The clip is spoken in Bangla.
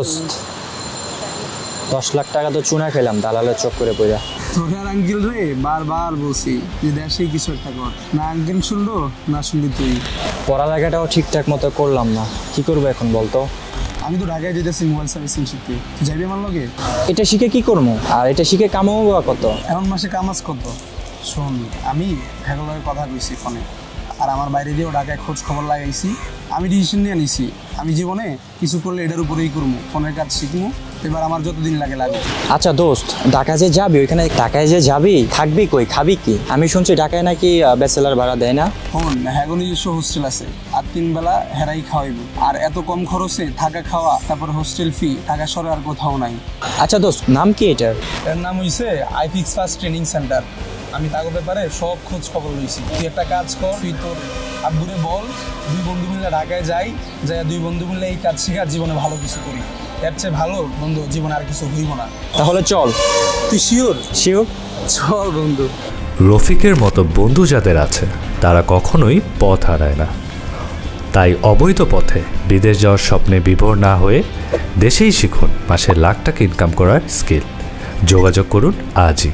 দোস্ত 10 লাখ টাকা তো চুনা খেলাম দালালের চক্করে পড়া। তোকে আর আঙ্কেল রে বারবার বলছি যে দেশেই কিছু একটা কর, না আঙ্কেল শুনলো না শুনলি তুই। পড়ালেখাটাও ঠিকঠাক মতো করলাম না, কি করবো এখন বলতো? আমি তো ঢাকায় যেতেছি মোবাইল সার্ভিসিং শিখতে, তুই যাবি আমার লগে? এটা শিখে কি করবো? আর এটা শিখে কামাবো বা কত? এমন মাসে কামাজ কত? শোন, আমি হ্যাগোর লগে কথা কইছি ফোনে, আর আমার বাইরে দিয়েও ঢাকায় খোঁজ খবর লাগাইছি। আমি ডিসিশন নিয়ে নিছি, আমি জীবনে কিছু করলে এটার উপরেই করবো, ফোনের কাজ শিখবো। এবার আমার যতদিন লাগে লাগে। আচ্ছা দোস্ত, ঢাকা যে যাবি, ওইখানে ঢাকায় যে যাবি থাকবি কই, খাবি কি? আমি শুনছি ঢাকায় নাকি ব্যাচেলার ভাড়া দেয় না। ফোন হ্যাগো নিজস্ব হোস্টেল আছে, আর 3 বেলা হেরাই খাওয়াইব, আর এত কম খরচে থাকা খাওয়া তারপর হোস্টেল ফি, ঢাকা শহরে আর কোথাও নাই। আচ্ছা দোস্ত, নাম কি এটার? এর নাম হইছে আইফিক্স ফার্স্ট ট্রেনিং সেন্টার। আমি তাকে ব্যাপারে সব খোঁজ খবর লইছি। তুই একটা কাজ কর, তুই তোর আব্বুরে বল 2 বন্ধু মিলে ঢাকায় যাই, 2 বন্ধু মিলে এই কাজ শিখে জীবনে ভালো কিছু করি। এর চেয়ে ভালো বন্ধু জীবনে আর কিছু হইব না। তাহলে চল। তুই শিওর? শিওর, চল বন্ধু। রফিকের মতো বন্ধু যাদের আছে তারা কখনোই পথ হারায় না। তাই অবৈধ পথে বিদেশ যাওয়ার স্বপ্নে বিভোর না হয়ে দেশেই শিখুন মাসে লাখ টাকা ইনকাম করার স্কিল। যোগাযোগ করুন আজই।